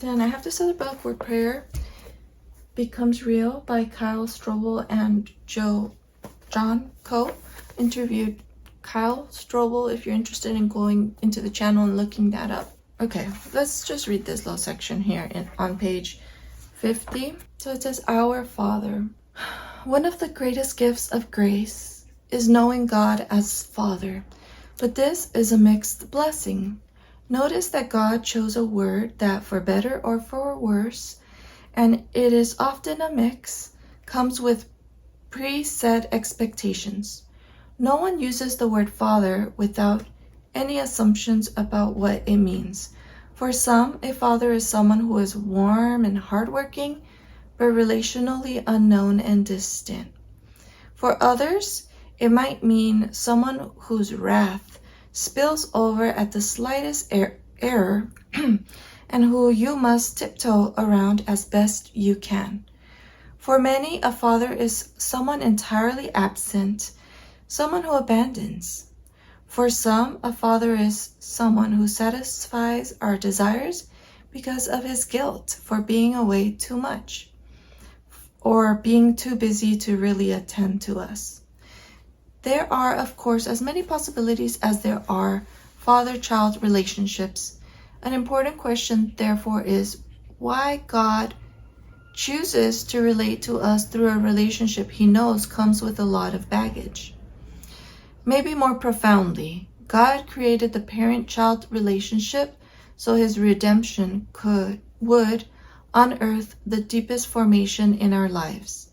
Then I have this other book where prayer becomes real by Kyle Strobel and John Coe. Interviewed Kyle Strobel if you're interested in going into the channel and looking that up. Okay, let's just read this little section here on page 50. So it says, Our Father. One of the greatest gifts of grace is knowing God as Father, but this is a mixed blessing. Notice that God chose a word that, for better or for worse, and it is often a mix, comes with preset expectations. No one uses the word Father without any assumptions about what it means. For some, a father is someone who is warm and hardworking, but relationally unknown and distant. For others, it might mean someone whose wrath spills over at the slightest error and who you must tiptoe around as best you can. For many, a father is someone entirely absent, someone who abandons. For some, a father is someone who satisfies our desires because of his guilt for being away too much or being too busy to really attend to us. There are, of course, as many possibilities as there are father-child relationships. An important question, therefore, is why God chooses to relate to us through a relationship he knows comes with a lot of baggage. Maybe more profoundly, God created the parent-child relationship so his redemption would unearth the deepest formation in our lives.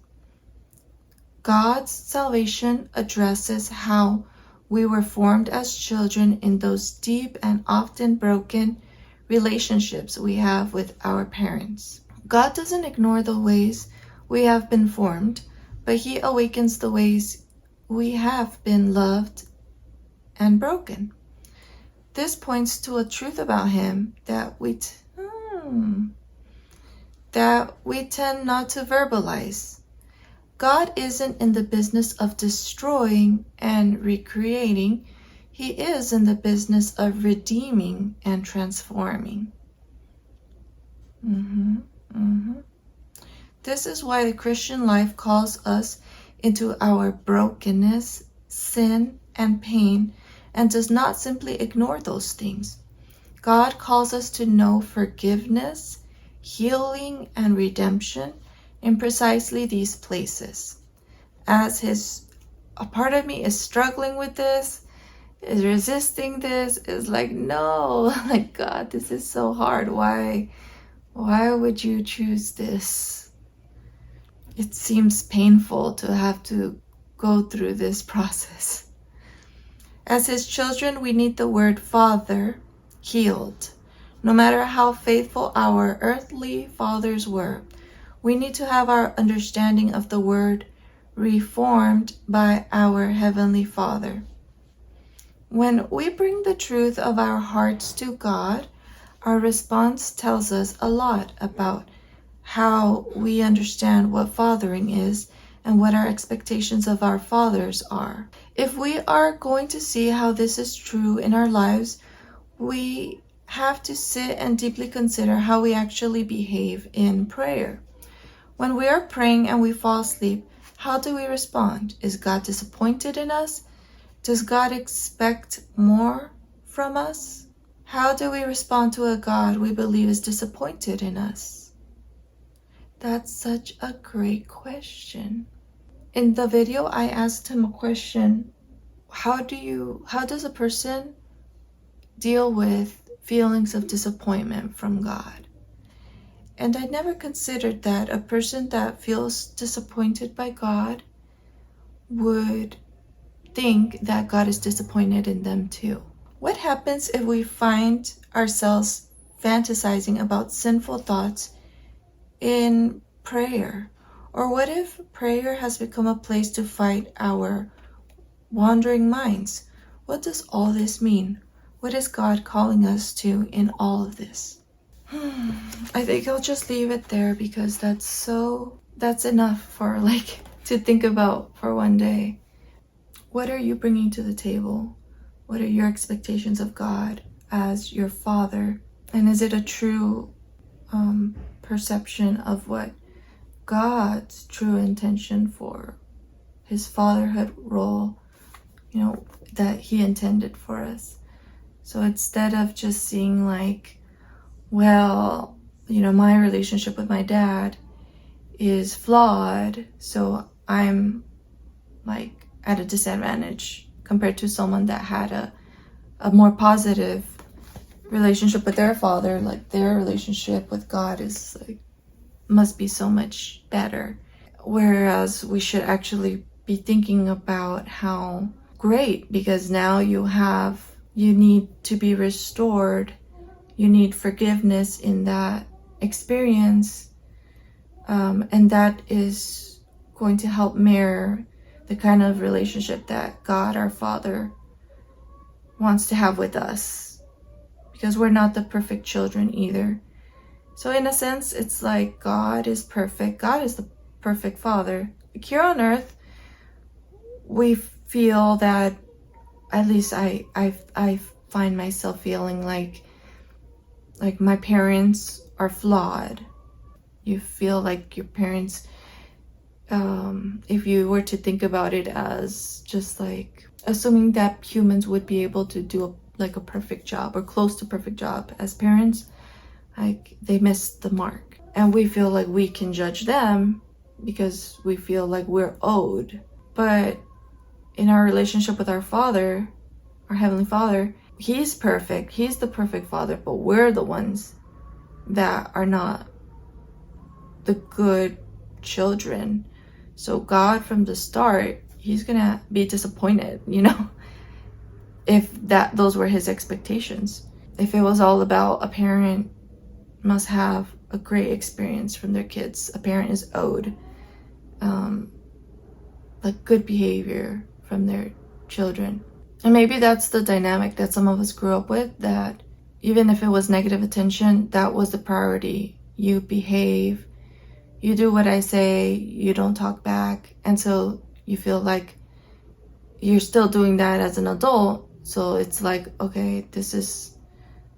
God's salvation addresses how we were formed as children in those deep and often broken relationships we have with our parents. God doesn't ignore the ways we have been formed, but he awakens the ways we have been loved and broken. This points to a truth about him that we tend not to verbalize. God isn't in the business of destroying and recreating. He is in the business of redeeming and transforming. This is why the Christian life calls us into our brokenness, sin, and pain, and does not simply ignore those things. God calls us to know forgiveness, healing, and redemption in precisely these places. As a part of me is struggling with this, is resisting this, is like, no, like, God, this is so hard. Why would you choose this? It seems painful to have to go through this process. As his children, we need the word Father healed. No matter how faithful our earthly fathers were, we need to have our understanding of the word reformed by our Heavenly Father. When we bring the truth of our hearts to God, our response tells us a lot about how we understand what fathering is and what our expectations of our fathers are. If we are going to see how this is true in our lives, we have to sit and deeply consider how we actually behave in prayer. When we are praying and we fall asleep, how do we respond? Is God disappointed in us? Does God expect more from us? How do we respond to a God we believe is disappointed in us? That's such a great question. In the video, I asked him a question. How does a person deal with feelings of disappointment from God? And I never considered that a person that feels disappointed by God would think that God is disappointed in them too. What happens if we find ourselves fantasizing about sinful thoughts in prayer? Or what if prayer has become a place to fight our wandering minds? What does all this mean? What is God calling us to in all of this? I think I'll just leave it there because that's enough for to think about for one day. What are you bringing to the table? What are your expectations of God as your Father? And is it a true perception of what God's true intention for his fatherhood role, that he intended for us. So instead of just seeing like, well, my relationship with my dad is flawed, so I'm like at a disadvantage compared to someone that had a more positive relationship with their father, like their relationship with God is like must be so much better. Whereas we should actually be thinking about how great, because now you need to be restored, you need forgiveness in that experience, and that is going to help mirror the kind of relationship that God our Father wants to have with us, because we're not the perfect children either. So in a sense, it's like God is perfect. God is the perfect Father. Here on earth, we feel that, at least I find myself feeling like my parents are flawed. You feel like your parents, if you were to think about it as just like assuming that humans would be able to do a perfect job or close to perfect job as parents, like they missed the mark. And we feel like we can judge them because we feel like we're owed. But in our relationship with our Father, our Heavenly Father, He's perfect. He's the perfect Father, but we're the ones that are not the good children. So God, from the start, He's gonna be disappointed, if those were His expectations. If it was all about a parent must have a great experience from their kids, a parent is owed like good behavior from their children. And maybe that's the dynamic that some of us grew up with, that even if it was negative attention, that was the priority. You behave, you do what I say, you don't talk back. And so you feel like you're still doing that as an adult. So it's like, okay, this is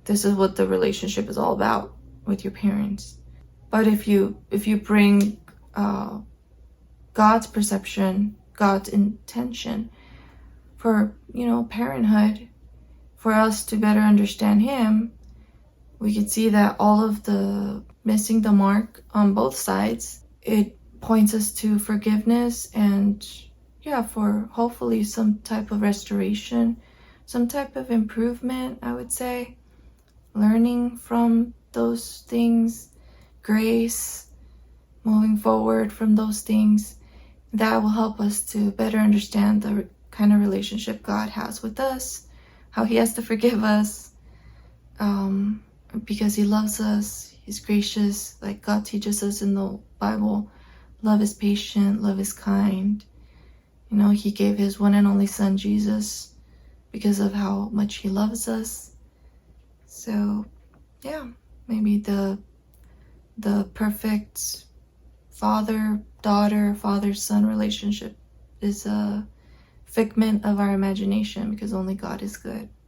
what the relationship is all about with your parents. But if you bring God's perception, God's intention for parenthood, for us to better understand Him, we can see that all of the missing the mark on both sides, it points us to forgiveness and for hopefully some type of restoration, some type of improvement, I would say. Learning from those things, grace, moving forward from those things, that will help us to better understand the kind of relationship God has with us, how He has to forgive us, because He loves us, He's gracious. Like God teaches us in the Bible, love is patient, love is kind. He gave His one and only Son, Jesus, because of how much He loves us. So, maybe the perfect father-daughter, father-son relationship is a figment of our imagination, because only God is good.